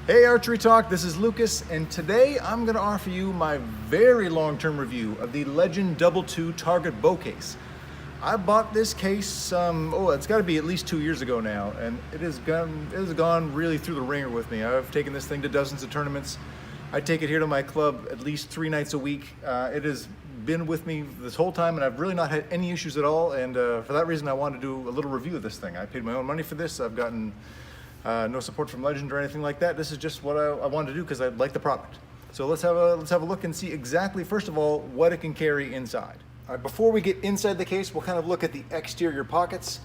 Hey Archery Talk, this is Lucas, and today I'm going to offer you my very long-term review of the Legend DOUBLE2 target bow case. I bought this case, it's got to be at least 2 years ago now, and it has gone really through the ringer with me. I've taken this thing to dozens of tournaments. I take it here to my club at least 3 nights a week. It has been with me this whole time, and I've really not had any issues at all, and for that reason I wanted to do a little review of this thing. I paid my own money for this. I've gotten no support from Legend or anything like that. This is just what I wanted to do because I like the product. So let's have a look and see exactly, first of all, what it can carry inside. All right, before we get inside the case, we'll kind of look at the exterior pockets.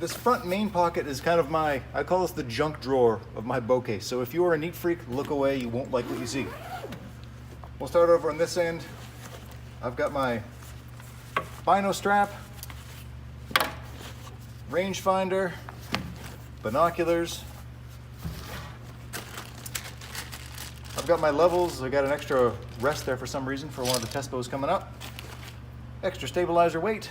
This front main pocket is kind of I call this the junk drawer of my bow case. So if you are a neat freak, look away, you won't like what you see. We'll start over on this end. I've got my bino strap, rangefinder, binoculars. I've got my levels. I got an extra rest there for some reason for one of the test bows coming up. Extra stabilizer weight.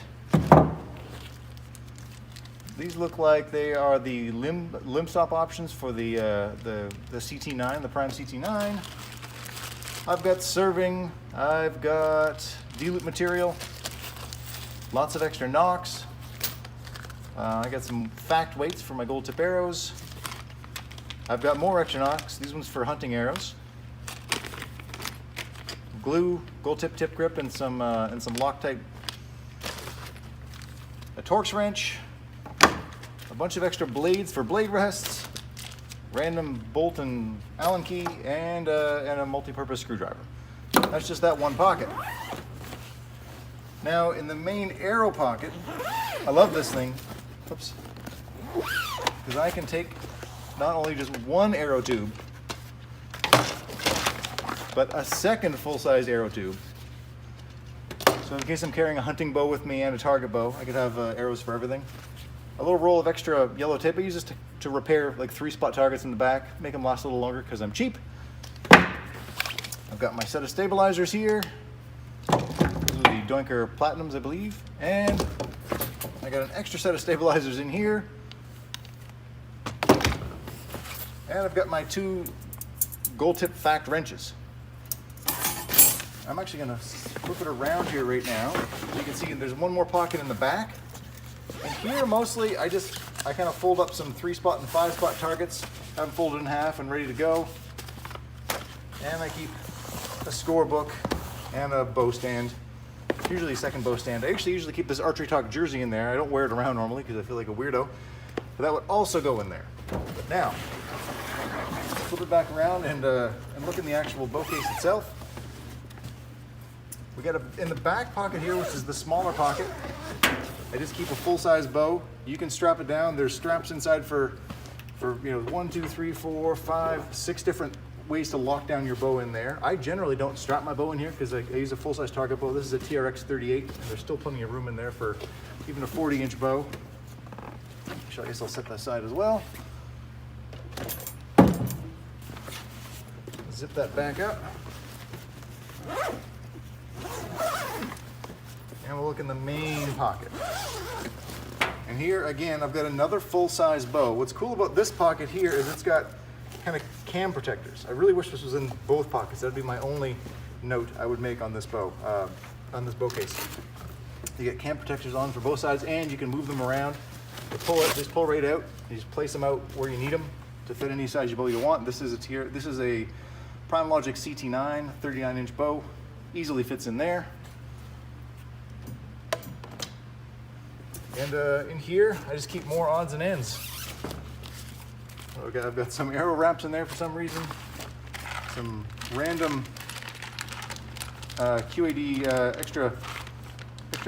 These look like they are the limb stop options for the CT9, the Prime CT9. I've got serving. I've got D-loop material. Lots of extra nocks. I got some fact weights for my gold tip arrows. I've got more extra nocks. These ones for hunting arrows. Glue, gold tip grip, and some Loctite. A Torx wrench. A bunch of extra blades for blade rests. Random bolt and Allen key, and a multi-purpose screwdriver. That's just that one pocket. Now in the main arrow pocket, I love this thing. Oops. Because I can take not only just one arrow tube, but a second full-size arrow tube. So in case I'm carrying a hunting bow with me and a target bow, I could have arrows for everything. A little roll of extra yellow tape. I use this to repair like 3-spot targets in the back, make them last a little longer because I'm cheap. I've got my set of stabilizers here. These are the Doinker Platinums, I believe. And I got an extra set of stabilizers in here. And I've got my 2 gold tip fact wrenches. I'm actually gonna flip it around here right now. You can see there's one more pocket in the back. And here mostly I kind of fold up some 3-spot and 5-spot targets, have them folded in half and ready to go. And I keep a scorebook and a bow stand. Usually a second bow stand. I usually keep this Archery Talk jersey in there. I don't wear it around normally because I feel like a weirdo, but that would also go in there. But now, flip it back around and look in the actual bow case itself. We got in the back pocket here, which is the smaller pocket, I just keep a full-size bow. You can strap it down. There's straps inside for 1, 2, 3, 4, 5, 6 different ways to lock down your bow in there. I generally don't strap my bow in here because I use a full-size target bow. This is a TRX 38, and there's still plenty of room in there for even a 40-inch bow. Actually, I guess I'll set that aside as well. Zip that back up. And we'll look in the main pocket. And here, again, I've got another full-size bow. What's cool about this pocket here is it's got kind of cam protectors. I really wish this was in both pockets. That'd be my only note I would make on this bow, on this bow case. You get cam protectors on for both sides, and you can move them around. You pull it, just pull right out. You just place them out where you need them to fit any size bow you want. This is a Prime Logic CT9 39-inch bow. Easily fits in there. And in here, I just keep more odds and ends. I've got some arrow wraps in there for some reason. Some random QAD extra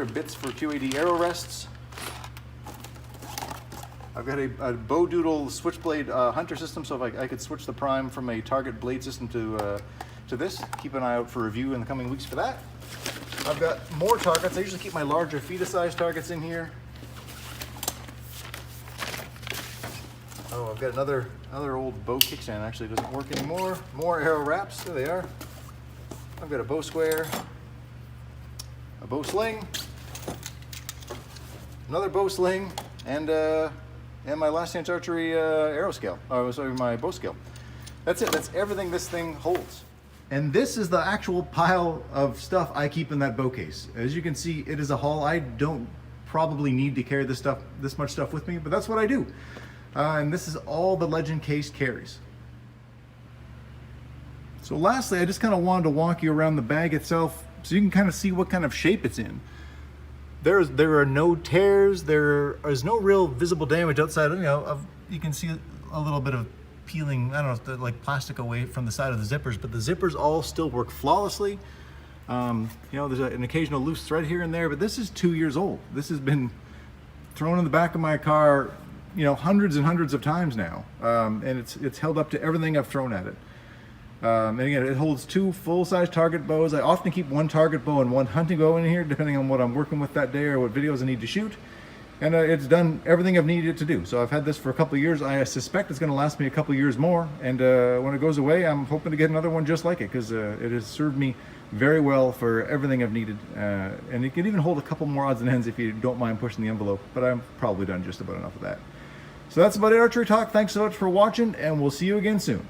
bits for QAD arrow rests. I've got a bow doodle switchblade hunter system, so if I could switch the prime from a target blade system to this. Keep an eye out for review in the coming weeks for that. I've got more targets. I usually keep my larger fetus-sized targets in here. Oh, I've got another old bow kickstand. Actually, it doesn't work anymore. More arrow wraps. There they are. I've got a bow square, a bow sling, another bow sling, and my last chance archery arrow scale. Oh, sorry, my bow scale. That's it. That's everything this thing holds. And this is the actual pile of stuff I keep in that bow case. As you can see, it is a haul. I don't probably need to carry this much stuff with me, but that's what I do. And this is all the Legend case carries. So lastly, I just kind of wanted to walk you around the bag itself so you can kind of see what kind of shape it's in. There are no tears. There is no real visible damage outside. You can see a little bit of peeling, I don't know, like plastic away from the side of the zippers, but the zippers all still work flawlessly. There's an occasional loose thread here and there, but this is 2 years old. This has been thrown in the back of my car, hundreds and hundreds of times now, and it's held up to everything I've thrown at it. And again, it holds 2 full-size target bows. I often keep 1 target bow and 1 hunting bow in here, depending on what I'm working with that day or what videos I need to shoot. And it's done everything I've needed it to do. So I've had this for a couple of years. I suspect it's going to last me a couple of years more. And when it goes away, I'm hoping to get another one just like it, because it has served me very well for everything I've needed. And it can even hold a couple more odds and ends if you don't mind pushing the envelope. But I'm probably done just about enough of that. So that's about it, Archery Talk. Thanks so much for watching, and we'll see you again soon.